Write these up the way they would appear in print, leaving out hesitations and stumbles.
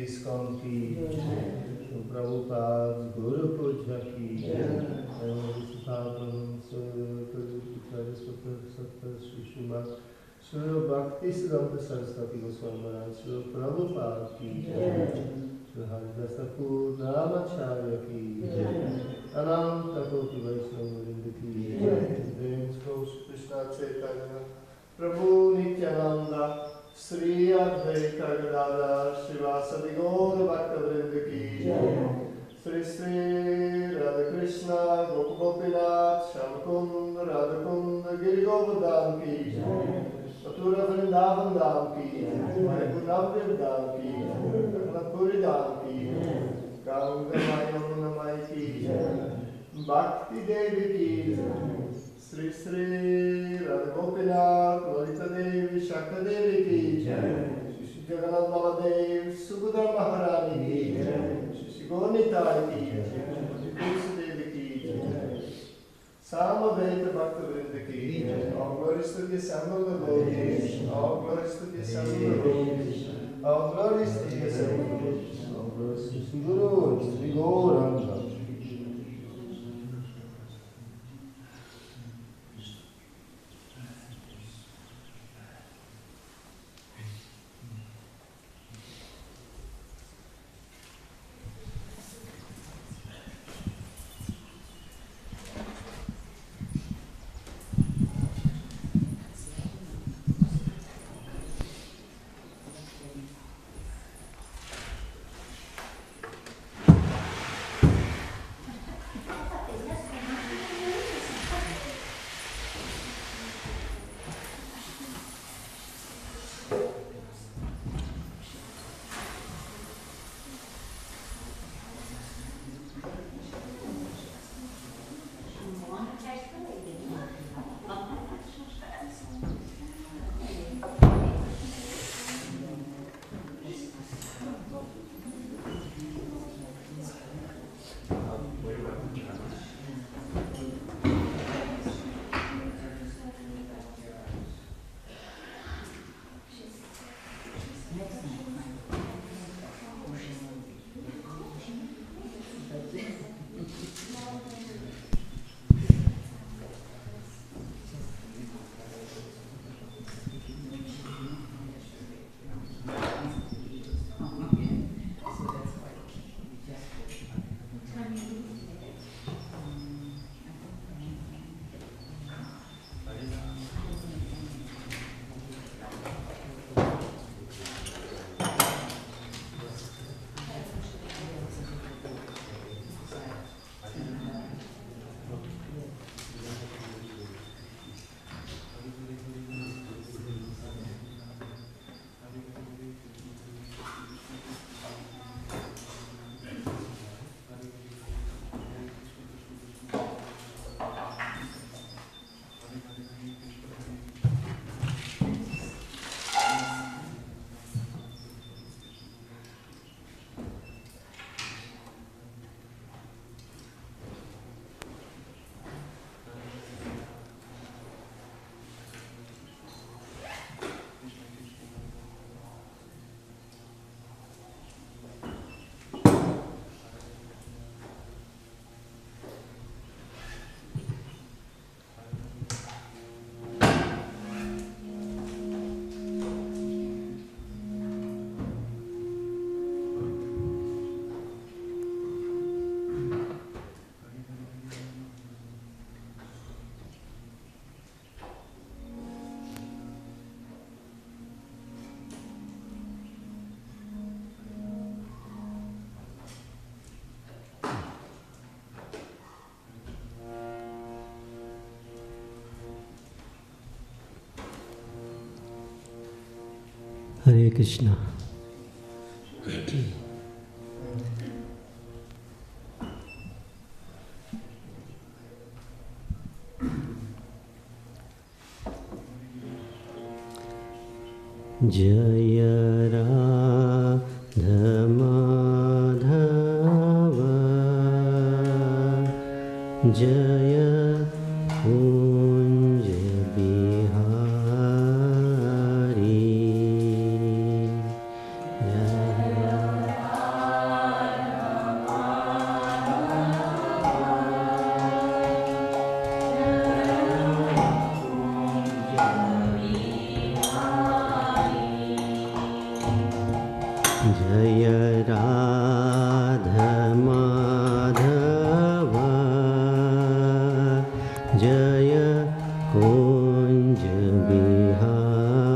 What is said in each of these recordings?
ISKCON की Prabhupada Guru Puja की Shri Bhakti Siddhanta Saraswati Goswami Maharaj Shri Prabhupada की Shri Dasa Purnamacharya की Ananta Koti Vaishnava Vrinda की James Krishna Chaitanya Prabhu Nityananda Sri Advaita Gadadhar Srivasadi Gaura Bhaktavrinda ki Sri Sri Radha Krishna Gopinath Shamakund Radhakund Giri Govardhan ki Mathura Vrindavan Dham ki Mayapur Dham ki Jagannath-puri Dham ki Ganga Yamuna Mai ki Bhakti Devi ki Sri Sri Radha Gopinath Lalita Devi Shakta Devi ki Shri Jagannath Baladev Subhadra Maharani ki Shri Gaunitai ki Shri Tulsi Devi ki Samaveta Bhakta Vrinda ki all glories to the assembled devotees, all glories to the assembled devotees, all glories to the assembled devotees, all glories to Sri Guru, Sri Gauranga. Hare Krishna. Jaya Radha Madhava Jaya Kunj Bihari जय राधा माधव जय कुंज बिहारी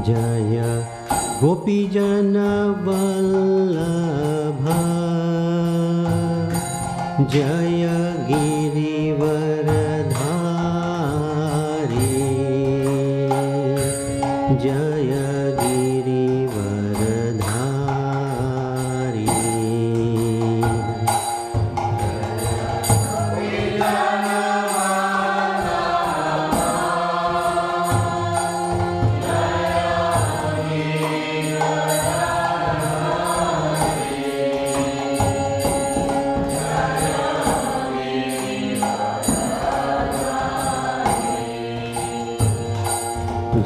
जय गोपीजन वल्लभ जय गिरिवरधारी जय गिरिवरधारी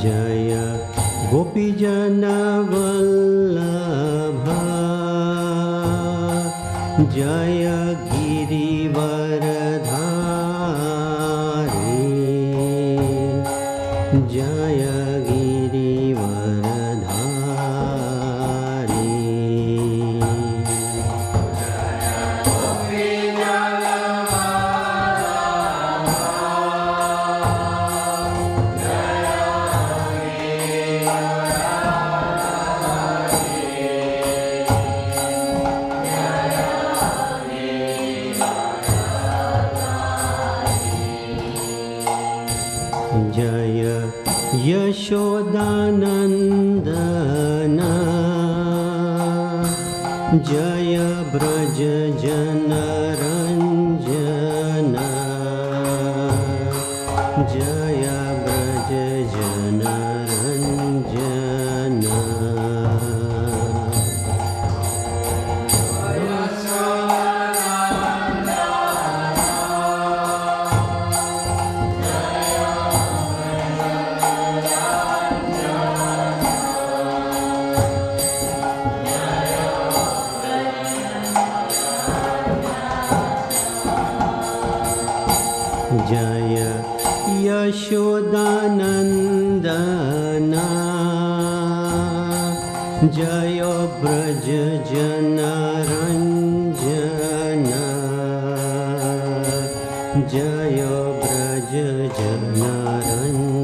जय गोपीजन वल्लभ जय गिरिवरधारी जय गिरिवरधारी जय यशोदानंदन जय ब्रज जनरंजन जय ब्रज जनरंजन जय यशोदानंदन जय ब्रज जनरंजन जय ब्रज जनरंजन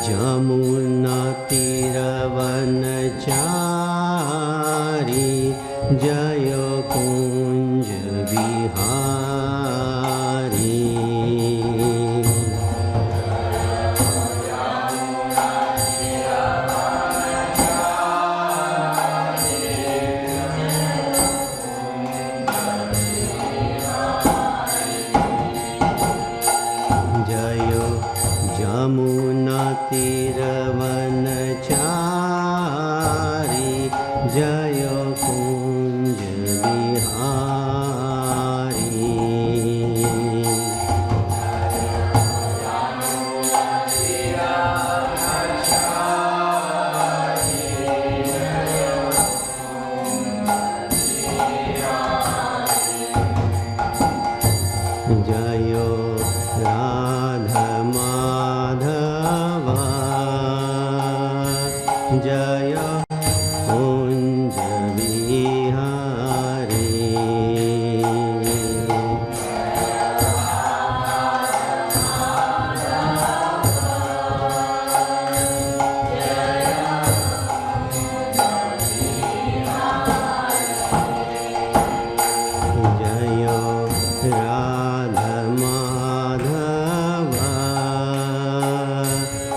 जमुना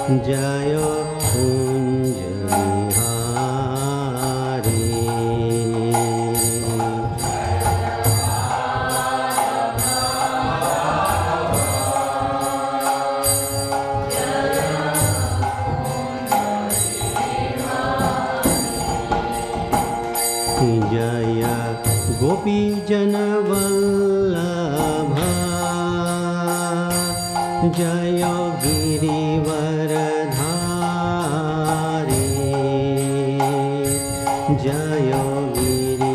जयो कुंज बिहारी। जय गोपी जन वल्लभा जय गिरिवरधारी जय गिरिवरधारी।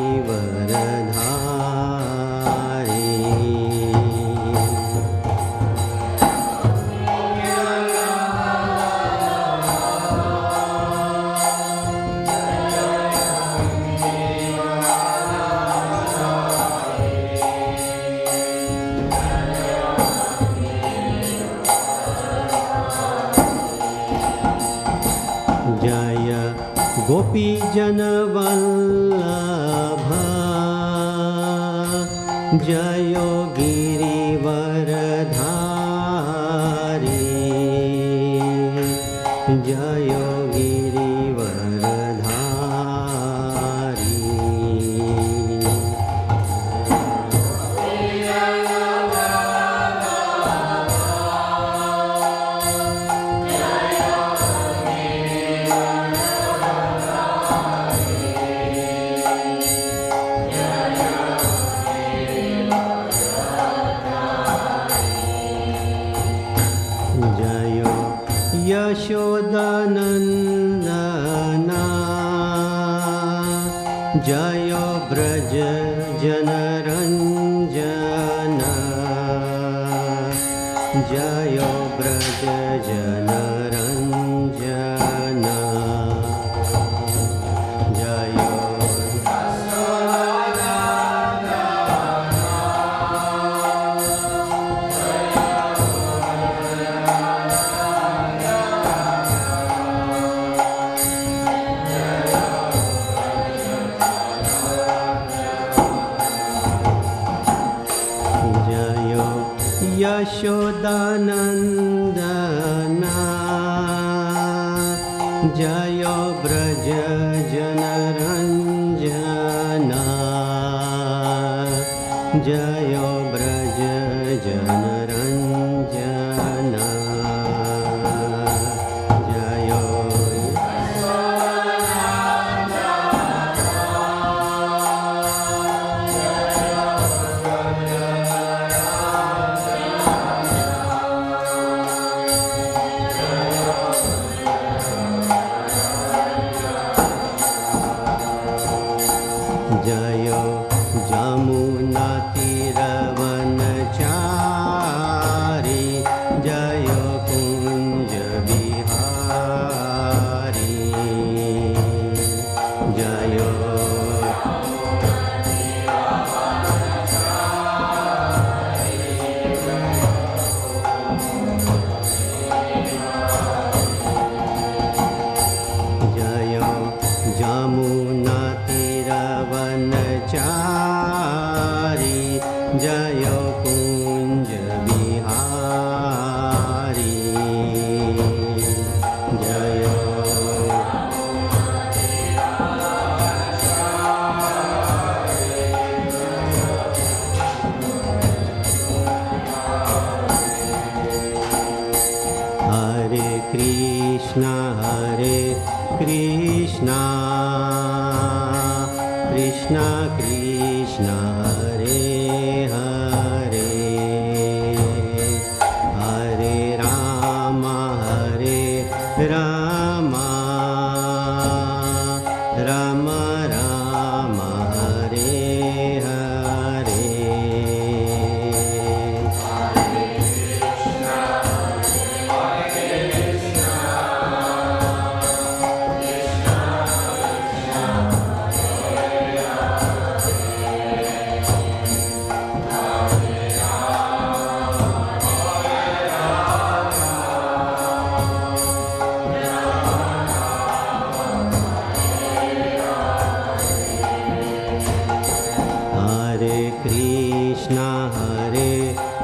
जय गोपी जन वल्लभा जय गिरिवरधारी जय गिरिवरधारी। यशोदानन्दना जय ब्रज जनरञ्जना जय ब्रज जनरञ्जना जय यशोदानन्दना जय ब्रज जनरञ्जना जय ब्रज जनरञ्जना जय जय जमुना तीरवनचारी जय कुंज बिहारी जय जय जमुना तीरवनचारी जय कुंज बिहारी जय हरे Krishna Krishna Krishna Hare Hare Hare Ram Ram Ram Hare Hare.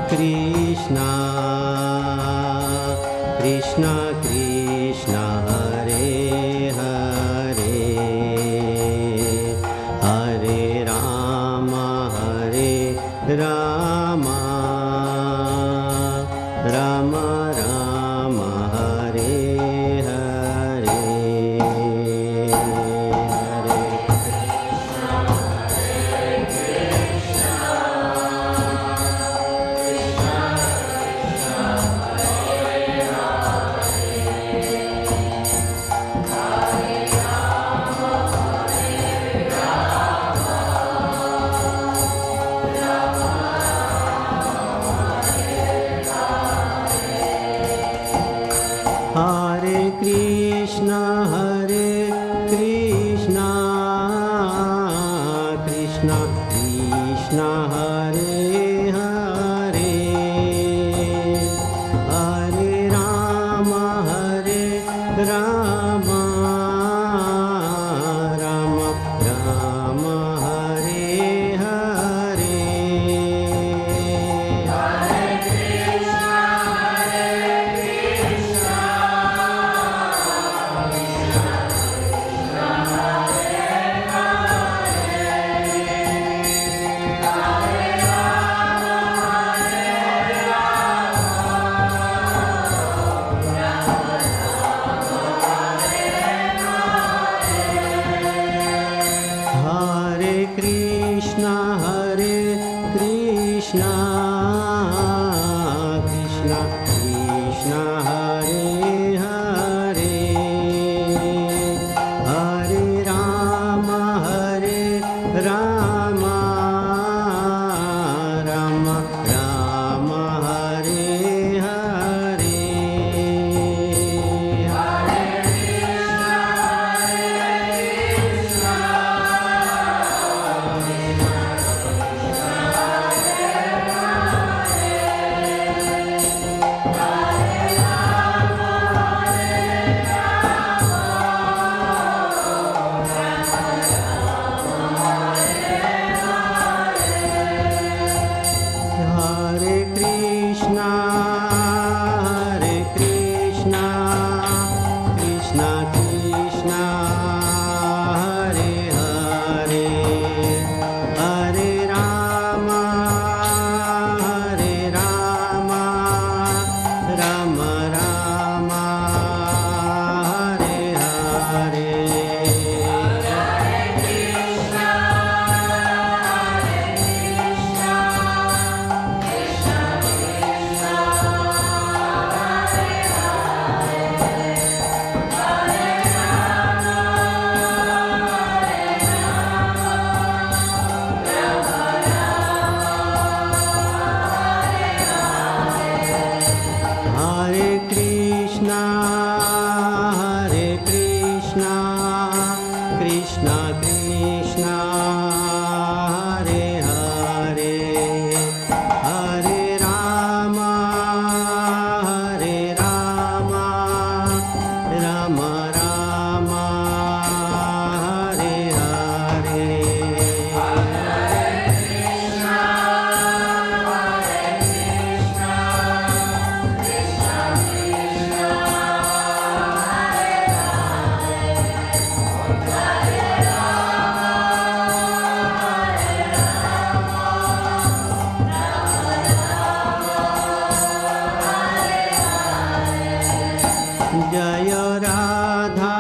Krishna Krishna Rama Rama Rama Hare Hare Hare Hare Krishna, Krishna Krishna, Hare Hare, Hare Rama, Rama, Rama Rama, Hare Hare. Hare Krishna, Krishna Krishna, Hare Hare, Hare Rama, Rama, Rama Rama, Hare Hare. Hare Krishna, Krishna Krishna, Hare Hare, Hare Rama, Rama, Rama Rama, Hare Hare. Hare Krishna, Krishna Krishna, Hare Hare, Hare Rama, Rama, Rama Rama, Hare Hare. जय राधा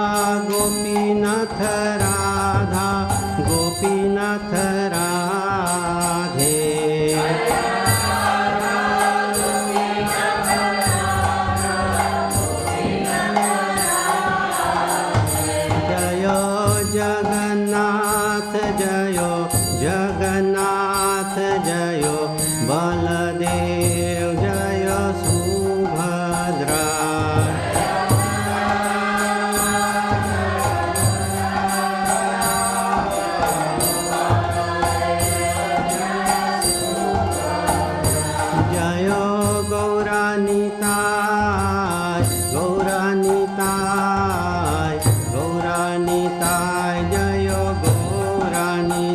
गोपीनाथ, राधा गोपीनाथ राधे। जय जगन्नाथ, जय जगन्नाथ, जय बलदेव, जय सुभद्रा। जय गौरानिताय, गौरानिताय, गौरानिताय, जय गौरानिताय।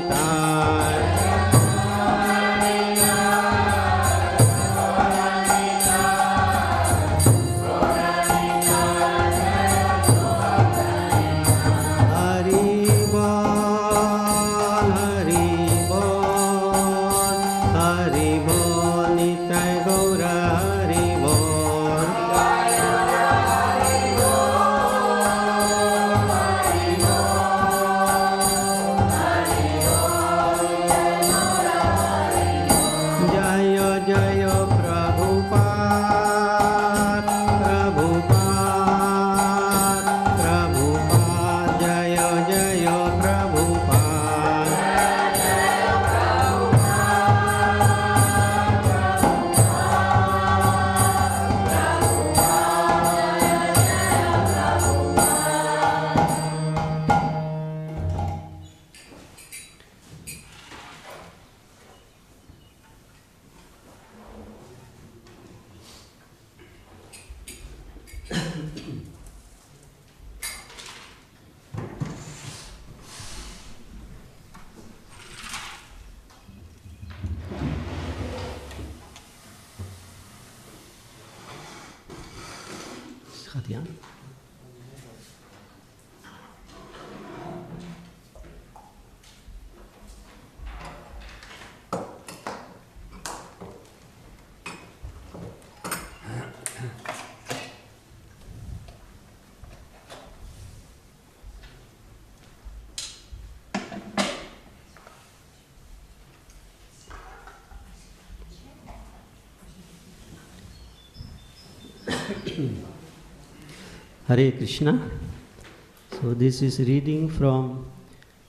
हरि बोल, हरि बोल, हरि बोल। Gaat ie aan? Hare Krishna. So this is reading from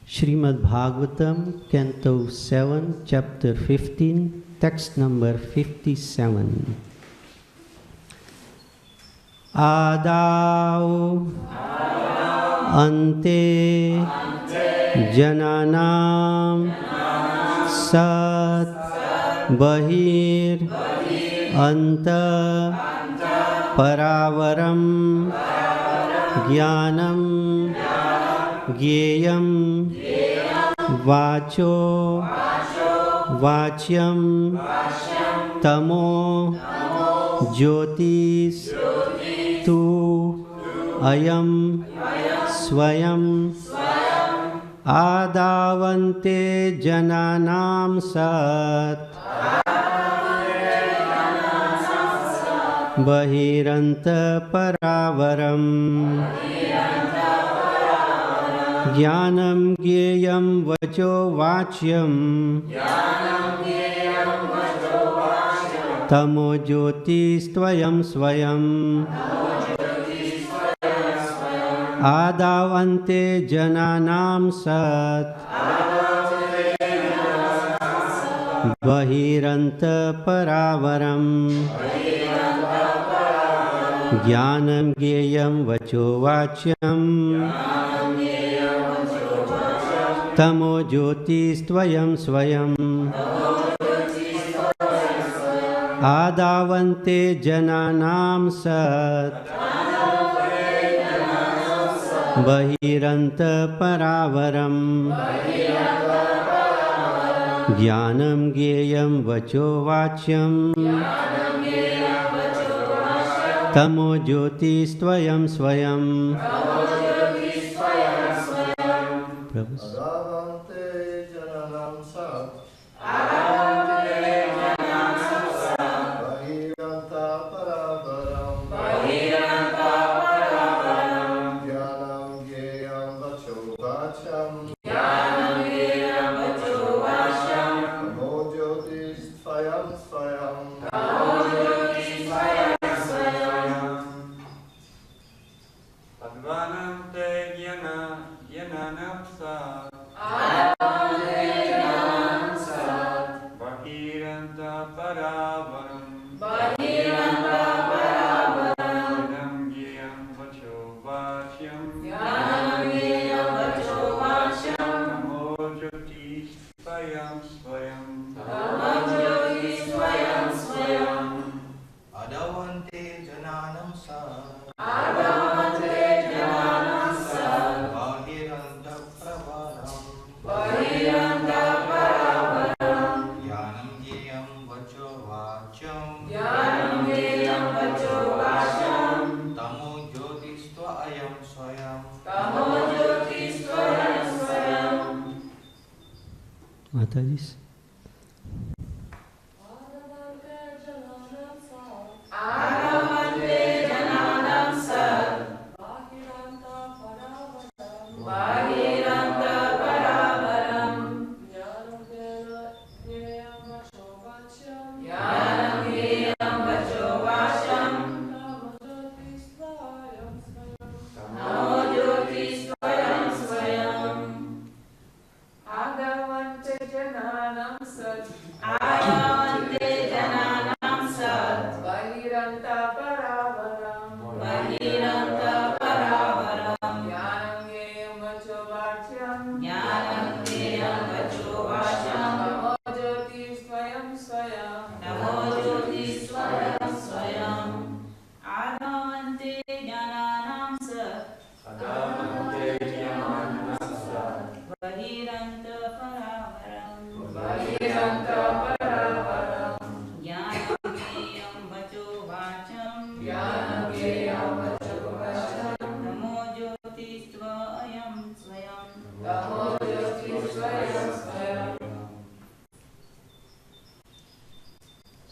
Srimad Bhagavatam, Canto 7, Chapter 15, text number 57. Adau ante jananam sat bahir anta paravaram Jnanam Gyeyam Vacho Vachyam Tamo Jyotis Tu Ayam Swayam Adavante Jananam Sat Bahiranta Paravaram Jnanam Gyeyam Vacho Vachyam Tamo Jyotis Tvayam Swayam Adavante Jananam Sat Bahiranta Paravaram Jnanam Gyeyam Vacho Vachyam Tamo Jyotis Tvayam Swayam Adavante Jananam Sat Bahiranta Paravaram Jnanam Gyeyam Vacho Vachyam Tamo Jyotis Tvayam Swayam Prabhu. Mataji's. Adavante Janana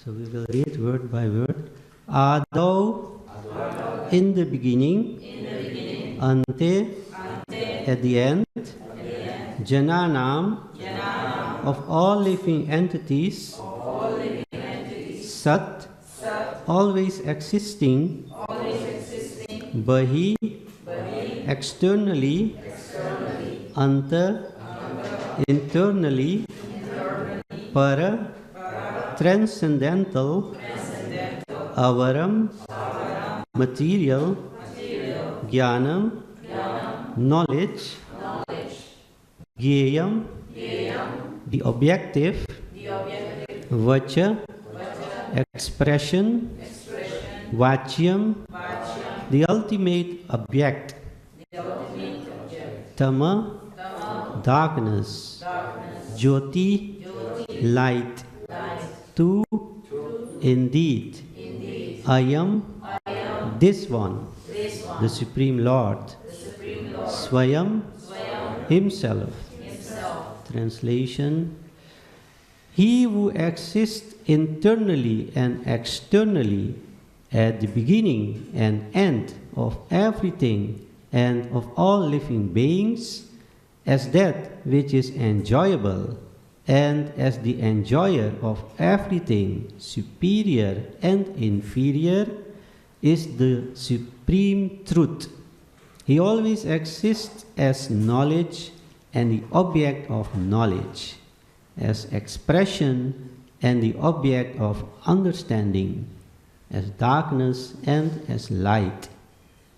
So we will read word by word. Adau, in the beginning, ante, at the end, Jananam, of all living entities, Sat, always existing, Bahi, externally, Anta, internally, Para, transcendental, Avaram, material, Jnanam, knowledge, Gyayam, the objective, Vacha, expression, Vachyam, the ultimate object, Tama, darkness, Jyoti, light, Tu, indeed, Ayam, this one, the Supreme Lord, Swayam, himself. Translation: He who exists internally and externally at the beginning and end of everything and of all living beings, as that which is enjoyable and as the enjoyer of everything superior and inferior, is the supreme truth. He always exists as knowledge and the object of knowledge, as expression and the object of understanding, as darkness and as light.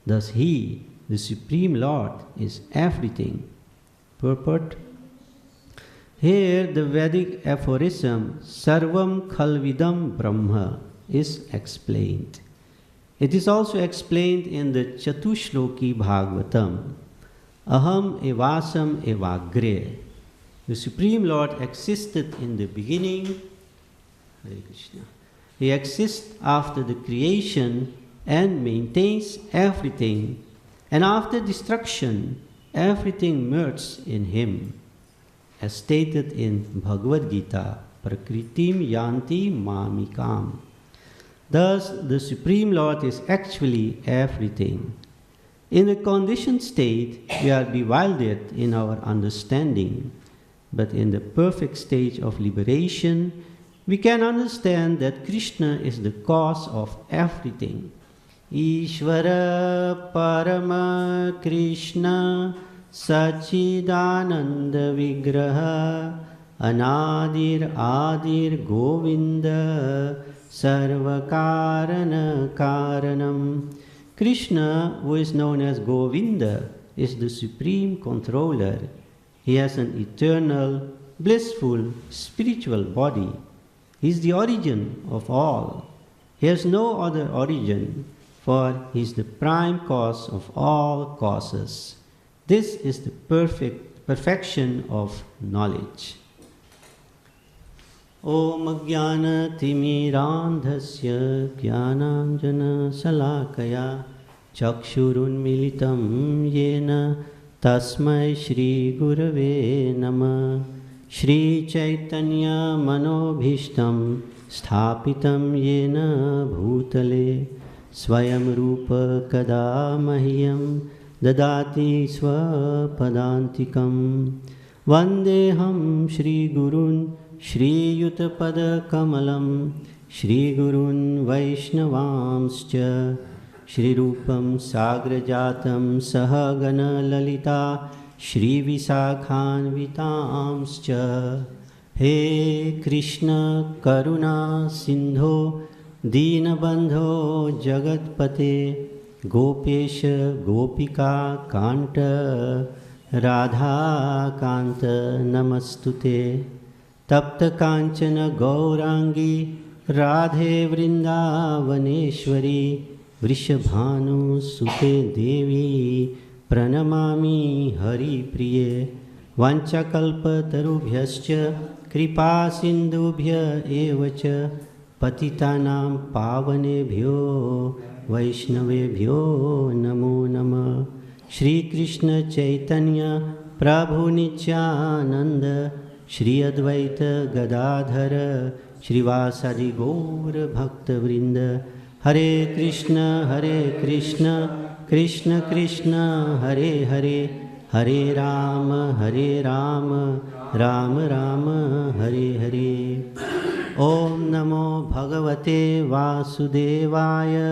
Thus He, the Supreme Lord, is everything. Purport: Here the Vedic aphorism Sarvam Khalvidam Brahma is explained. It is also explained in the Chatushloki Bhagavatam. Aham evasam evagre. The Supreme Lord existed in the beginning. Hare Krishna. He exists after the creation and maintains everything. And after destruction, everything merges in Him. As stated in Bhagavad Gita, Prakritim yanti mamikam. Thus, the Supreme Lord is actually everything. In the conditioned state, we are bewildered in our understanding. But in the perfect stage of liberation, we can understand that Krishna is the cause of everything. Ishvara Parama Krishna Sachidananda Vigraha Anadir Adir Govinda Sarvakarana Karanam. Krishna, who is known as Govinda, is the supreme controller. He has an eternal, blissful, spiritual body. He is the origin of all. He has no other origin, for He is the prime cause of all causes. This is the perfection of knowledge. Om Jnana Timirandhasya Jnananjana Salakaya Chakshurun Militam Yena Tasmai Shri Gurave Namah. Shri Chaitanya Manobhishtam Sthapitam Yena Bhutale Swayam Rupa Kada Mahyam Dadati Swapadantikam. Vandeham Shri Gurun Shri Yutapada Kamalam Shri Gurun Vaishnavamscha Shri Rupam Sagrajatam Sahagana Lalita Shri Visakhan Vitamscha. He Krishna Karuna Sindho Dinabandho Jagatpate Gopesha Gopika Kanta Radha Kanta Namastute. Tapta Kanchana Gaurangi Radhe Vrindavaneshwari Vrishabhanu Sute Devi Pranamami Hari Priye. Vanchakalpa Tarubhyascha Kripa Sindubhya Evacha Patitanam Pavanebhyo Vaishnavebhyo Namo Namah. Shri Krishna Chaitanya Prabhu Nityananda Shri Advaita Gadadhara Shrivasadi Gaur Bhakta Vrinda. Hare Krishna, Krishna Krishna, Hare Hare, Hare Rama, Rama Rama, Hare Hare. Om Namo Bhagavate Vasudevaya.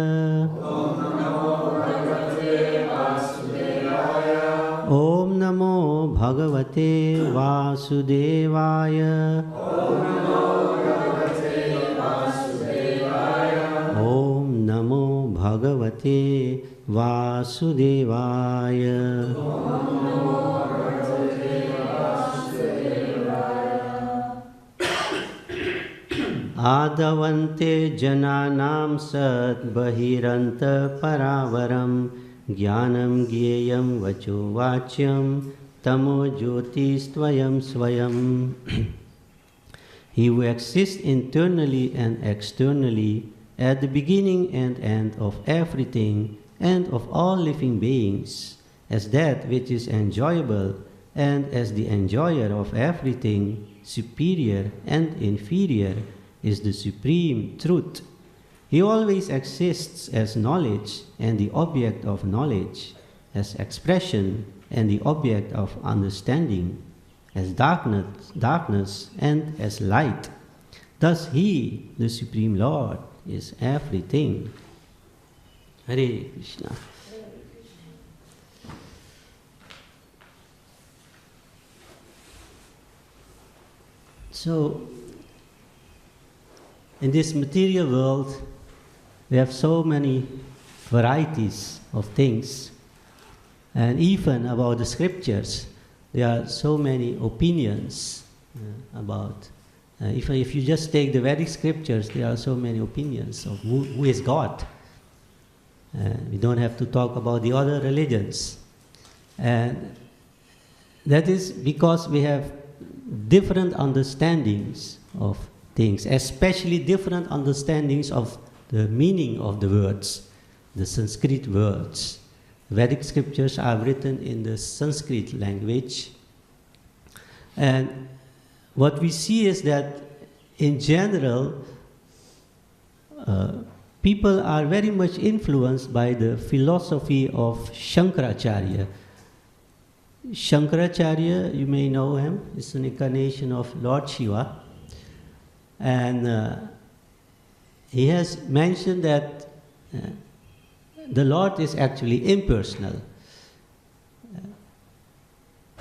Om Namo Bhagavate Vasudevaya. Om Namo Bhagavate Vasudevaya. Adavante Jananam Sat Bahiranta Paravaram Jnanam Gyeyam Vacho Vachyam Tamo Jyotistvayam Swayam. He who exists internally and externally at the beginning and end of everything and of all living beings, as that which is enjoyable and as the enjoyer of everything, superior and inferior, is the supreme truth. He always exists as knowledge and the object of knowledge, as expression and the object of understanding, as darkness and as light. Thus he, the Supreme Lord, is everything. Hare Krishna. So, in this material world, we have so many varieties of things, and even about the scriptures, there are so many opinions about. If you just take the Vedic scriptures, there are so many opinions of who is God. We don't have to talk about the other religions. And that is because we have different understandings of things, especially different understandings of the meaning of the words, the Sanskrit words. Vedic scriptures are written in the Sanskrit language. And what we see is that, in general, people are very much influenced by the philosophy of Shankaracharya. Shankaracharya, you may know him, is an incarnation of Lord Shiva. And he has mentioned that the Lord is actually impersonal.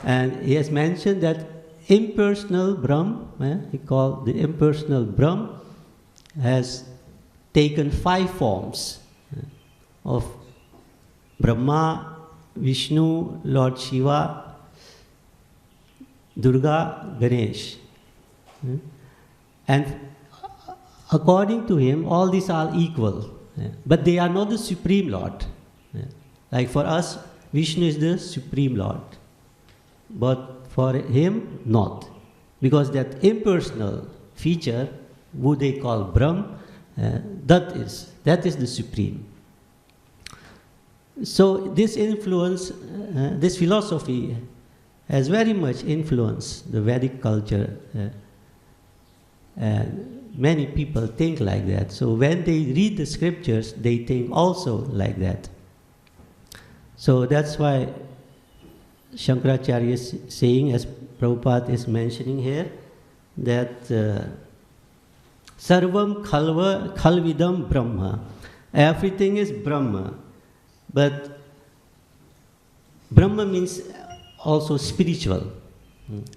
And he has mentioned that impersonal Brahm, he called the impersonal Brahm, has taken 5 forms of Brahma, Vishnu, Lord Shiva, Durga, Ganesh. And according to him, all these are equal. But they are not the Supreme Lord. Like for us, Vishnu is the Supreme Lord. But for him, not. Because that impersonal feature, who they call Brahm, that is the Supreme. So this influence, this philosophy has very much influenced the Vedic culture. And many people think like that. So when they read the scriptures, they think also like that. So that's why Shankaracharya is saying, as Prabhupada is mentioning here, that Sarvam Khalvidam Brahma. Everything is Brahma. But Brahma means also spiritual.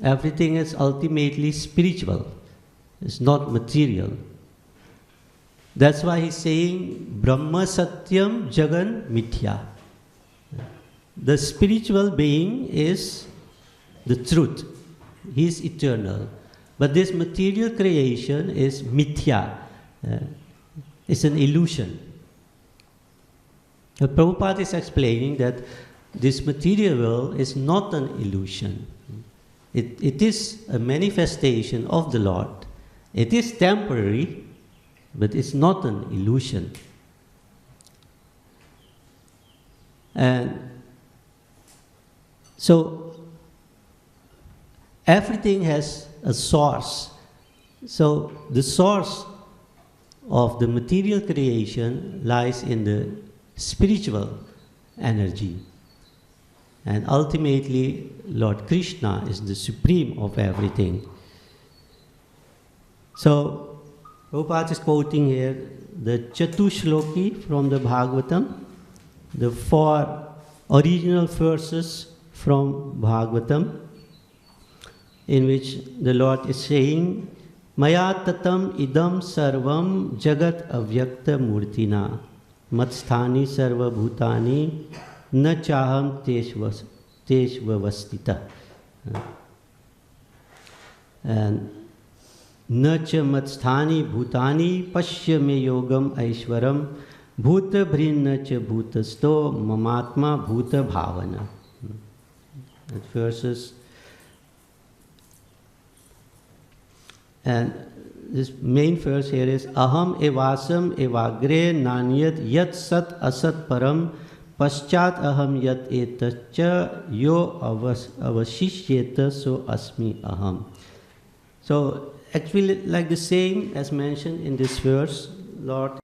Everything is ultimately spiritual. It's not material. That's why he's saying Brahma Satyam Jagan Mithya. The spiritual being is the truth. He is eternal. But this material creation is mithya. It's an illusion. Prabhupada is explaining that this material world is not an illusion. It is a manifestation of the Lord. It is temporary, but it's not an illusion. And so everything has a source. So the source of the material creation lies in the spiritual energy. And ultimately, Lord Krishna is the supreme of everything. So, Prabhupada is quoting here the Chatushloki from the Bhagavatam, the 4 original verses from Bhagavatam, in which the Lord is saying, Maya tatam idam sarvam jagat avyakta murtina matsthani sarva bhutani na chaham teshvavastita. And na cha matsthani bhutani pashya me yogam aishwaram bhuta bhrinna cha bhutasto mamatma bhuta bhavana. That verses. And this main verse here is Aham evasam evagre nanyat yat sat asat param paschat aham yat etacha yo avashishyeta so asmi aham. So actually like the same as mentioned in this verse, Lord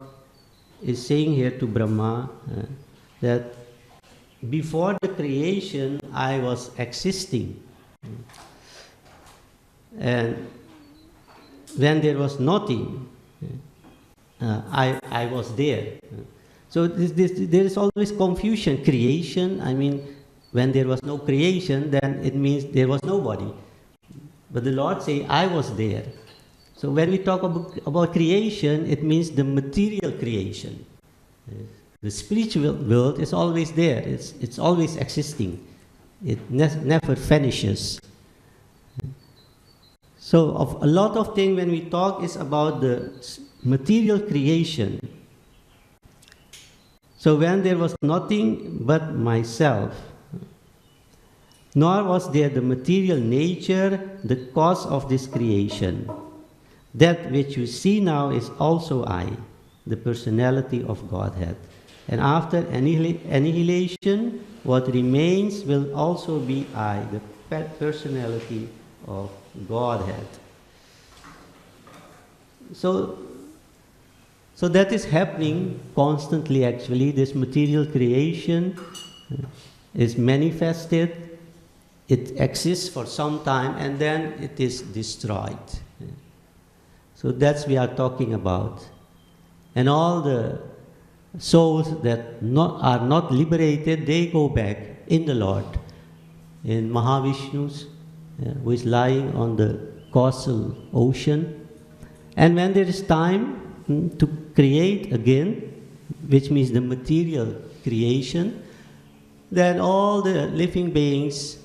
is saying here to Brahma that before the creation I was existing. And when there was nothing, I was there. So there is always confusion. Creation, I mean, when there was no creation, then it means there was nobody. But the Lord says, I was there. So when we talk about creation, it means the material creation. The spiritual world is always there. It's always existing. It never vanishes. So of a lot of things when we talk is about the material creation. So when there was nothing but myself, nor was there the material nature, the cause of this creation. That which you see now is also I, the personality of Godhead. And after annihilation, what remains will also be I, the personality of Godhead. So that is happening constantly actually. This material creation is manifested, it exists for some time and then it is destroyed. So that's we are talking about. And all the souls that are not liberated, they go back in the Lord, in Mahavishnu's, who is lying on the causal ocean. And when there is time to create again, which means the material creation, then all the living beings,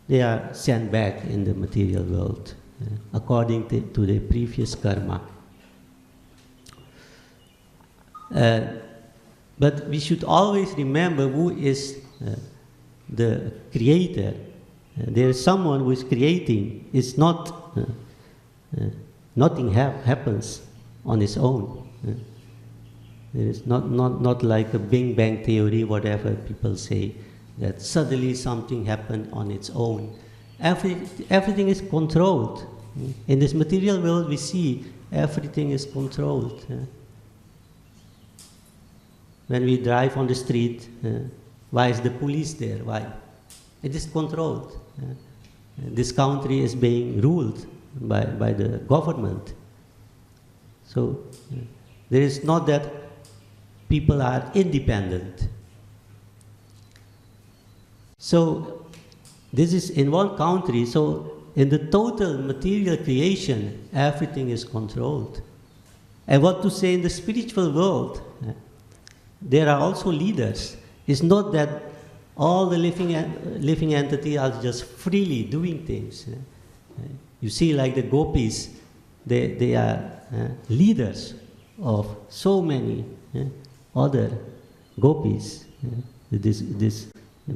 they are sent back in the material world, according to their previous karma. But we should always remember who is the creator. There is someone who is creating. It's not, nothing happens on its own. There is not like a Big Bang theory, whatever people say, that suddenly something happened on its own. Everything is controlled. In this material world we see everything is controlled. When we drive on the street, why is the police there? Why? It is controlled. This country is being ruled by the government. So there is not that people are independent. So this is in one country, so in the total material creation, everything is controlled. And what to say in the spiritual world, there are also leaders. It's not that all the living entities are just freely doing things. You see, like the gopis, they are leaders of so many other gopis. This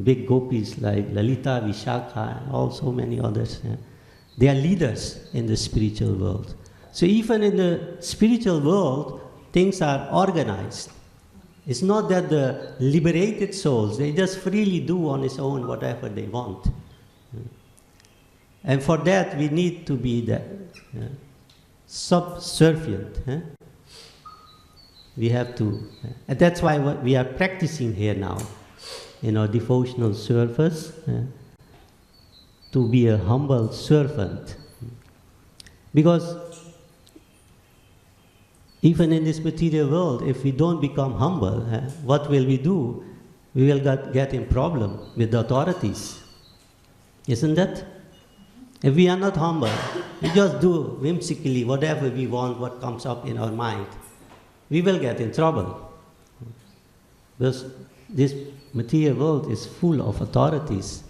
big gopis like Lalita, Vishakha, and all so many others. They are leaders in the spiritual world. So even in the spiritual world, things are organized. It's not that the liberated souls, they just freely do on its own whatever they want. And for that, we need to be there. subservient. We have to, and that's why what we are practicing here now in our devotional service, to be a humble servant. Because even in this material world, if we don't become humble, what will we do? We will get in problem with the authorities. Isn't that? If we are not humble, we just do whimsically whatever we want, what comes up in our mind, we will get in trouble. Because this material world is full of authorities.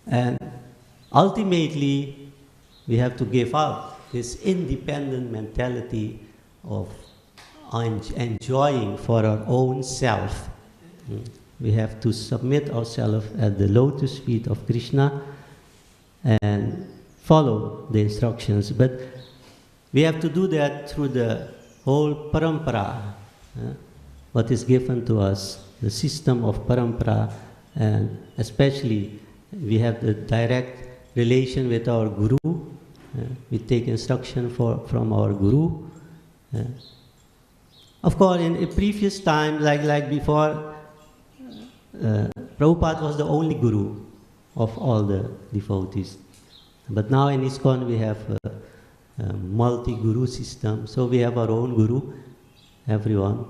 And ultimately, we have to give up this independent mentality of enjoying for our own self. We have to submit ourselves at the lotus feet of Krishna and follow the instructions. But we have to do that through the whole parampara, what is given to us, the system of parampara, and especially we have the direct relation with our Guru. We take instruction from our Guru. Of course, in a previous time, like before, Prabhupada was the only Guru of all the devotees. But now in ISKCON we have a multi-Guru system, so we have our own Guru, everyone.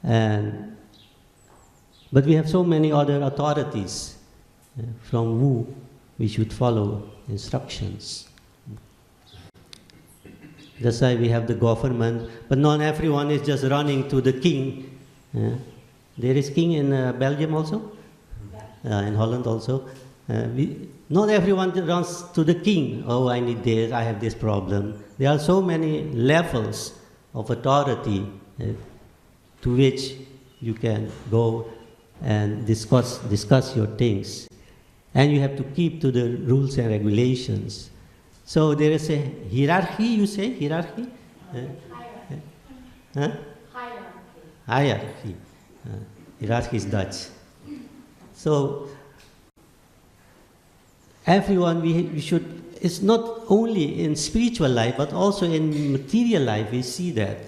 But we have so many other authorities from who we should follow instructions. That's why we have the government, but not everyone is just running to the king. There is king in Belgium also, in Holland also. Not everyone runs to the king. Oh, I need this, I have this problem. There are so many levels of authority to which you can go and discuss your things. And you have to keep to the rules and regulations. So there is a hierarchy, you say? Hierarchy? Hierarchy. Hierarchy. Hierarchy is Dutch. So everyone, we should, it's not only in spiritual life, but also in material life, we see that.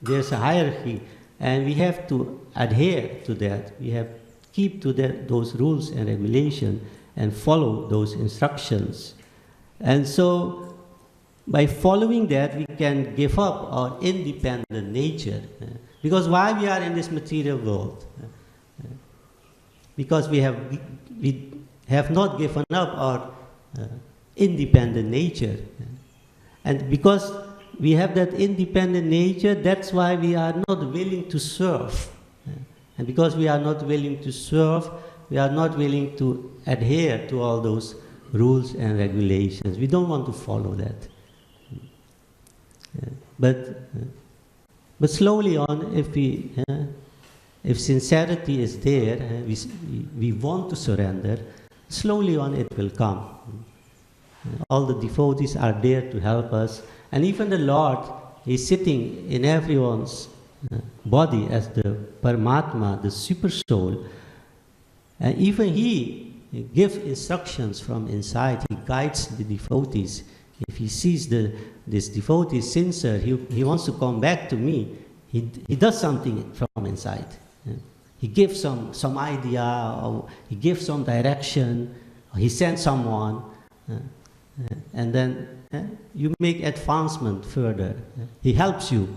There's a hierarchy, and we have to adhere to that. We have to keep to those rules and regulations and follow those instructions. And so, by following that, we can give up our independent nature. Because why we are in this material world? Because we have not given up our independent nature. And because we have that independent nature, that's why we are not willing to serve. And because we are not willing to serve, we are not willing to adhere to all those rules and regulations. We don't want to follow that. But slowly on, if sincerity is there, we want to surrender, slowly on it will come. All the devotees are there to help us. And even the Lord is sitting in everyone's body as the Paramatma, the super soul. And even He gives instructions from inside. He guides the devotees. If He sees this devotee is sincere, he wants to come back to me, he does something from inside. He gives some idea, or he gives some direction, or he sends someone, and then you make advancement further. He helps you.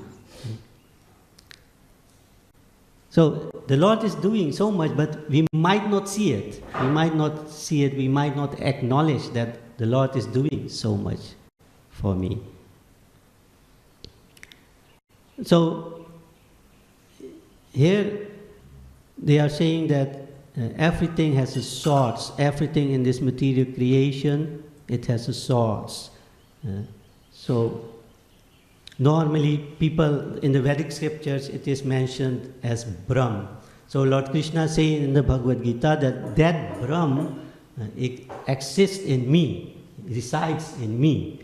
So the Lord is doing so much, but we might not see it. We might not see it. We might not acknowledge that the Lord is doing so much for me. So here they are saying that everything has a source. Everything in this material creation, it has a source. So normally people in the Vedic scriptures, it is mentioned as Brahm. So Lord Krishna saying in the Bhagavad Gita that Brahm it exists in me, resides in me.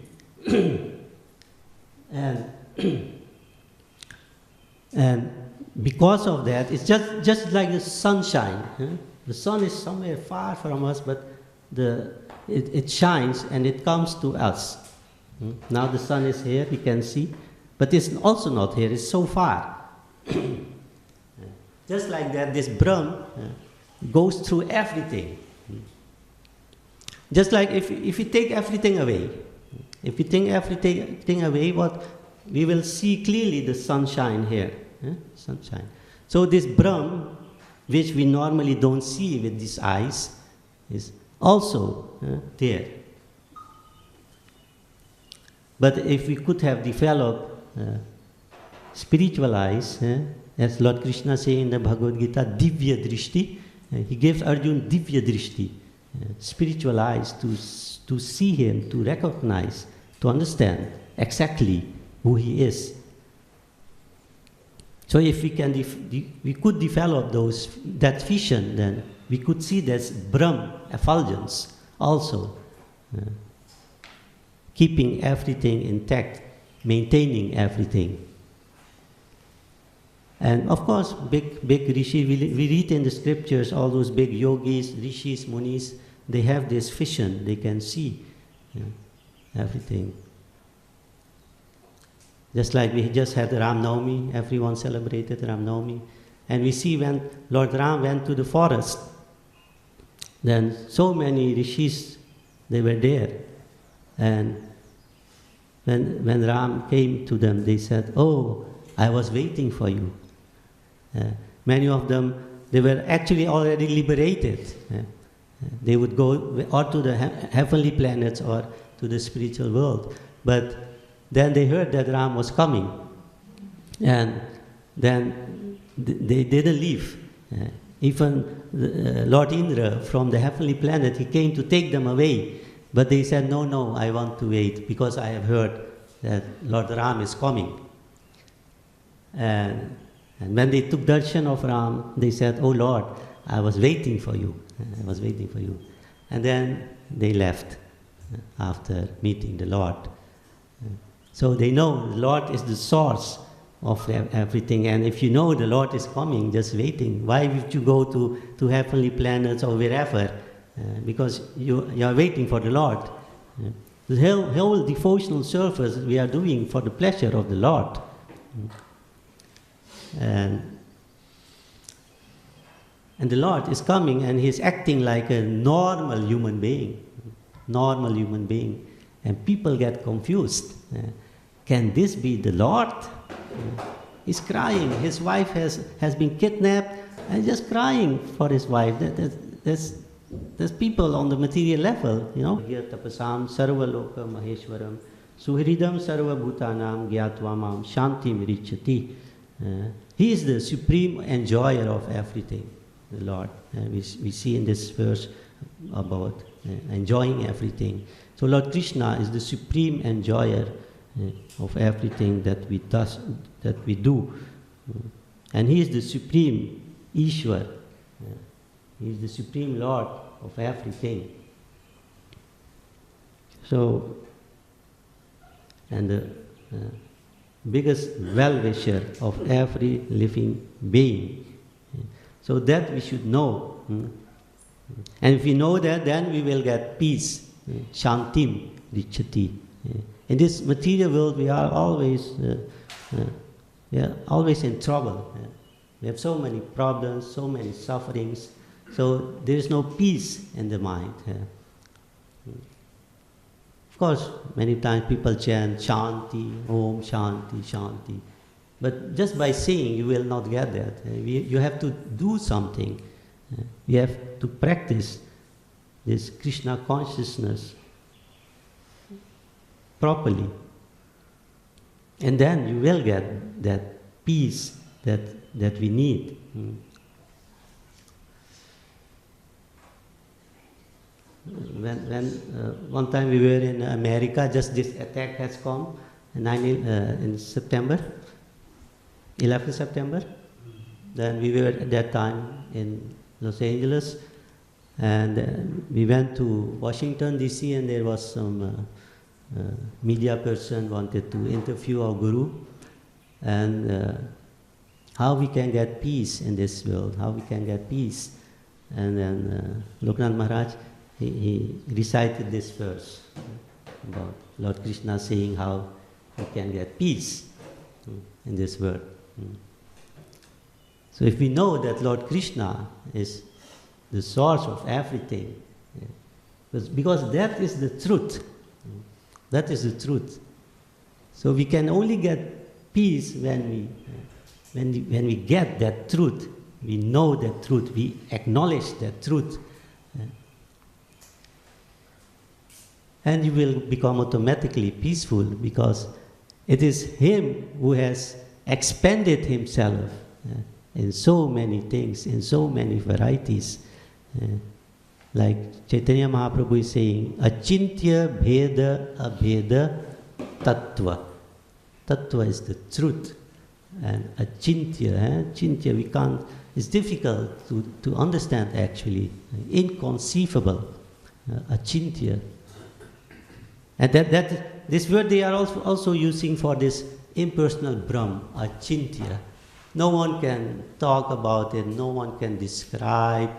And because of that, it's just like the sunshine. The sun is somewhere far from us, but it shines and it comes to us. Now the sun is here, we can see, but it's also not here, it's so far. Just like that, this Brahm goes through everything. Just like if you take everything away, if we take everything away, what we will see clearly the sunshine here. Sunshine. So this Brahm, which we normally don't see with these eyes, is also there. But if we could have developed spiritual eyes, as Lord Krishna says in the Bhagavad Gita, Divya Drishti, he gives Arjuna Divya Drishti, spiritual eyes to see him, to recognize, to understand exactly who he is. So if we could develop that vision, then we could see this Brahm effulgence also, keeping everything intact, maintaining everything. And of course, big rishi, we read in the scriptures, all those big yogis, rishis, munis, they have this vision, they can see everything. Just like we just had Ram Navami, everyone celebrated Ram Navami. And we see when Lord Ram went to the forest, then so many rishis, they were there. And when Ram came to them, they said, "Oh, I was waiting for you." Many of them, they were actually already liberated. They would go or to the heavenly planets or to the spiritual world. But then they heard that Ram was coming. And then they didn't leave. Even Lord Indra from the heavenly planet, he came to take them away. But they said, no, I want to wait because I have heard that Lord Ram is coming. And when they took darshan of Ram, they said, "Oh Lord, I was waiting for you. I was waiting for you." And then they left after meeting the Lord. So they know the Lord is the source of everything. And if you know the Lord is coming, just waiting, why would you go to heavenly planets or wherever? Because you are waiting for the Lord. The whole devotional service we are doing for the pleasure of the Lord. And the Lord is coming and He is acting like a normal human being. And people get confused. Can this be the Lord? He's crying. His wife has been kidnapped and just crying for his wife. There's people on the material level, you know. Here tapasam sarvaloka maheshwaram suhridam sarva bhutanam gyatva shanti mirichati. He is the supreme enjoyer of everything, the Lord. We see in this verse about enjoying everything. So Lord Krishna is the supreme enjoyer of everything that we do. And He is the supreme Ishwar. He is the supreme Lord of everything. So, and the biggest well-wisher of every living being. So that we should know. And if we know that, then we will get peace. Shantim richati. In this material world, we are always in trouble. We have so many problems, so many sufferings. So there is no peace in the mind. Of course, many times people chant Shanti, Om Shanti, Shanti. But just by saying, you will not get that. You have to do something. You have to practice this Krishna consciousness properly. And then you will get that peace that we need. When one time we were in America, just this attack has come, in September, 11 September. Then we were at that time in Los Angeles, and we went to Washington, D.C., and there was some media person wanted to interview our Guru, and how we can get peace in this world, how we can get peace. And then Loknath Maharaj, he recited this verse about Lord Krishna saying how we can get peace in this world. So if we know that Lord Krishna is the source of everything, because that is the truth. That is the truth. So we can only get peace when we get that truth. We know that truth. We acknowledge that truth. And you will become automatically peaceful, because it is Him who has expanded Himself in so many things, in so many varieties. Like Chaitanya Mahaprabhu is saying, Achintya Bheda Abheda Tattva. Tattva is the truth. And Achintya, Chintya, we can't, it's difficult to understand actually. Inconceivable. Achintya. And this word they are also using for this impersonal Brahm, Achintya. No one can talk about it, no one can describe,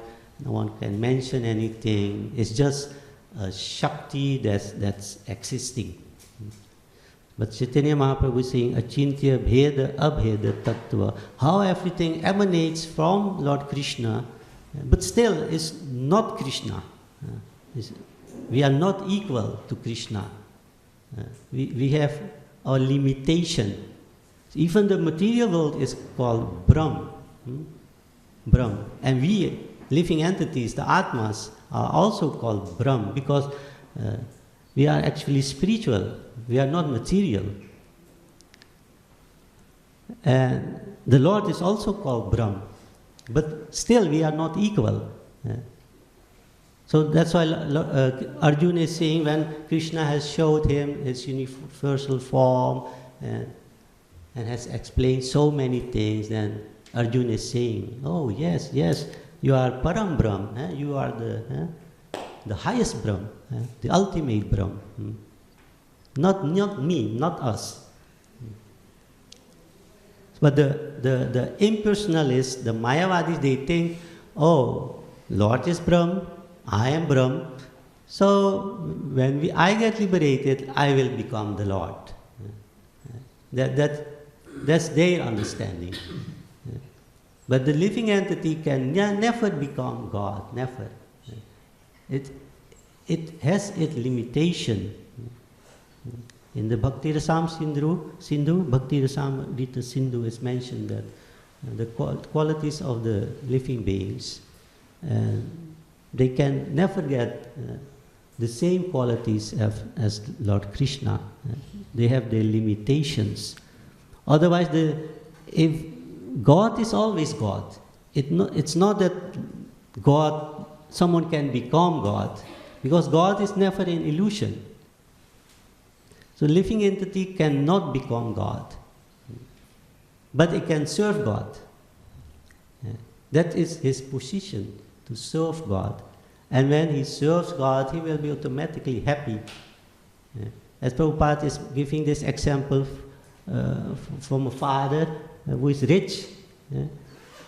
no one can mention anything. It's just a Shakti that's existing. But Chaitanya Mahaprabhu is saying, Achintya Bheda Abheda Tattva. How everything emanates from Lord Krishna, but still is not Krishna. We are not equal to Krishna. We have our limitation. Even the material world is called Brahm. Brahm. And we, living entities, the Atmas, are also called Brahm, because we are actually spiritual. We are not material. And the Lord is also called Brahm. But still we are not equal. So that's why Arjuna is saying, when Krishna has showed him his universal form and has explained so many things, then Arjuna is saying, oh yes, you are Param Brahm, you are the highest Brahm, the ultimate Brahm. Not me, not us. But the impersonalists, the Mayavadis, they think, oh, Lord is Brahm, I am Brahm, so when I get liberated, I will become the Lord. That's their understanding. But the living entity can never become God, never. It has its limitation. In the Bhakti Rasam Sindhu, Bhakti Rasamrita Sindhu is mentioned that the qualities of the living beings, they can never get the same qualities as Lord Krishna. They have their limitations. Otherwise, if God is always God, it's not that someone can become God, because God is never an illusion. So living entity cannot become God, but it can serve God. That is his position, to serve God. And when he serves God, he will be automatically happy. As Prabhupada is giving this example from a father who is rich.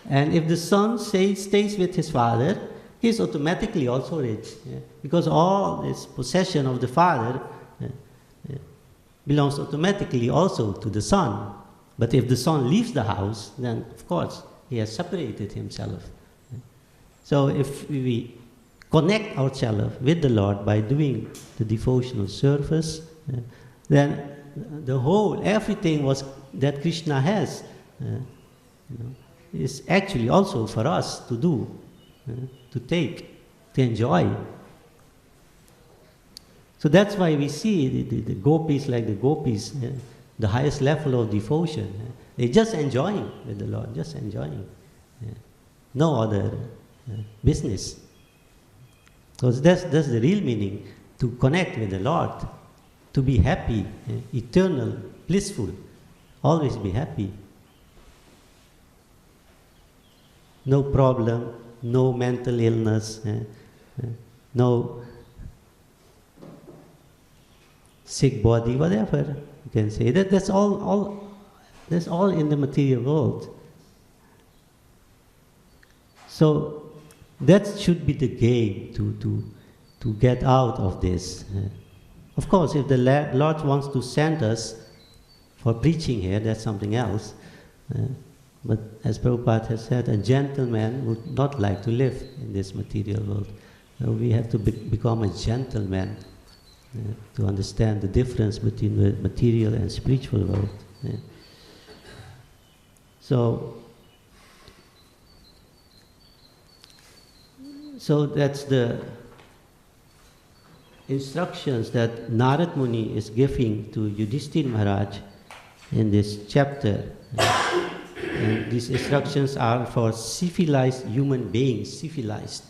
And if the son stays with his father, he is automatically also rich. Because all this possession of the father belongs automatically also to the son. But if the son leaves the house, then of course he has separated himself. So if we connect ourselves with the Lord by doing the devotional service, then everything that Krishna has is actually also for us to do, to take, to enjoy. So that's why we see the gopis, like the gopis, the highest level of devotion. They're just enjoying with the Lord, just enjoying. No other business. So that's the real meaning, to connect with the Lord, to be happy, eternal, blissful, always be happy. No problem, no mental illness, no sick body, whatever you can say. That's all in the material world. So that should be the game, to get out of this. Of course, if the Lord wants to send us for preaching here, that's something else. But as Prabhupada has said, a gentleman would not like to live in this material world. So we have to become a gentleman to understand the difference between the material and spiritual world. So that's the instructions that Narad Muni is giving to Yudhishthira Maharaj in this chapter. And these instructions are for civilized human beings. Civilized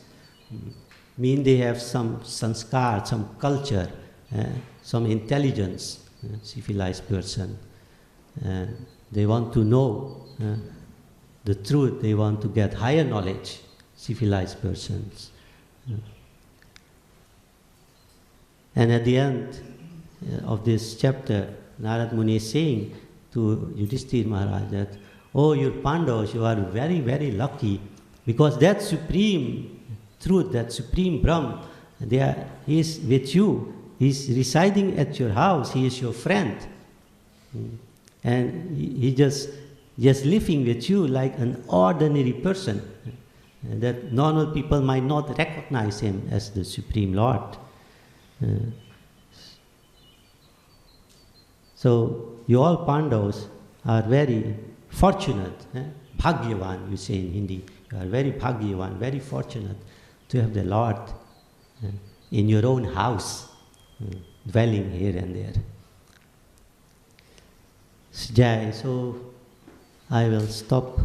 mean they have some sanskar, some culture, some intelligence. Civilized person. They want to know the truth. They want to get higher knowledge. Civilized persons. And at the end of this chapter, Narad Muni is saying to Yudhishthira Maharaj that, oh, you Pandavas, you are very, very lucky, because that supreme truth, that supreme Brahm, he is with you. He is residing at your house. He is your friend. And he just living with you like an ordinary person. That normal people might not recognize him as the Supreme Lord. So you all Pandavas are very fortunate. Bhagyavan, you say in Hindi. You are very Bhagyavan, very fortunate to have the Lord in your own house, dwelling here and there. Jai. So I will stop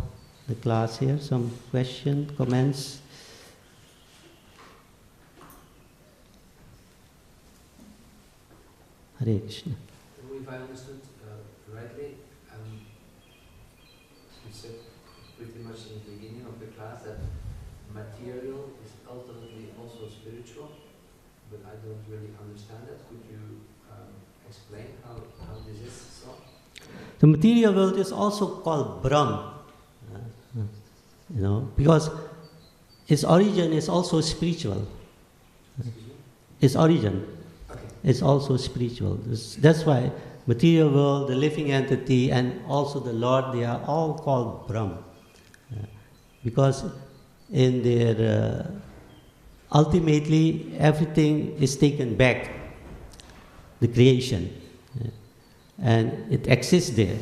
the class here. Some questions, comments? Hare Krishna. If I understood rightly, you said pretty much in the beginning of the class that material is ultimately also spiritual, but I don't really understand that. Could you explain how this is so? The material world is also called Brahm. Because its origin is also spiritual. Its origin is also spiritual. That's why material world, the living entity, and also the Lord, they are all called Brahm. Because in their ultimately everything is taken back, the creation, and it exists there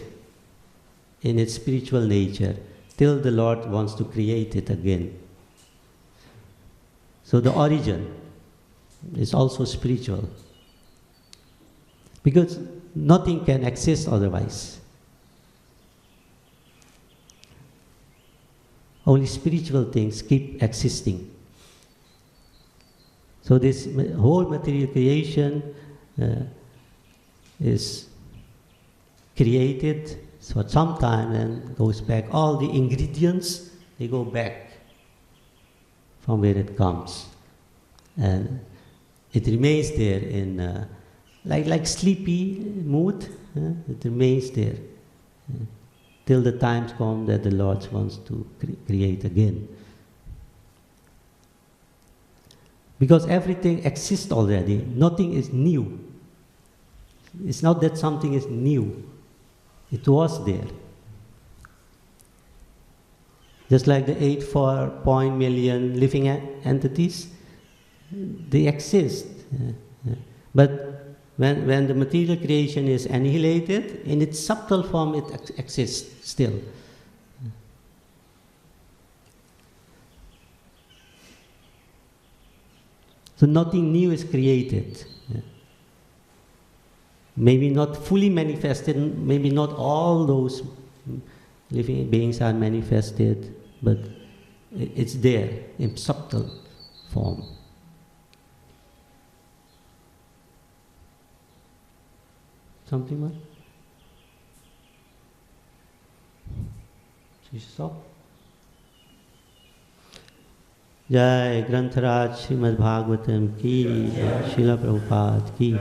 in its spiritual nature, till the Lord wants to create it again. So the origin is also spiritual. Because nothing can exist otherwise. Only spiritual things keep existing. So this whole material creation is created for some time and goes back. All the ingredients, they go back from where it comes. And it remains there in like sleepy mood. It remains there till the times come that the Lord wants to create again. Because everything exists already. Nothing is new. It's not that something is new. It was there. Just like the 8.4 million living entities, they exist. But when the material creation is annihilated, in its subtle form it exists still. So nothing new is created. Maybe not fully manifested, maybe not all those living beings are manifested, but it's there in subtle form. Something more? Should we stop? Jai Grantaraj Srimad Bhagavatam ki, Srila Prabhupada ki.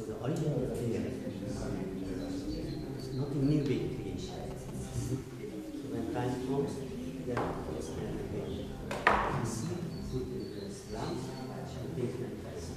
the original material. It's nothing new being creation. So when time comes, then it's manifestation. You see, put in the slums, and things manifest.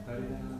Hare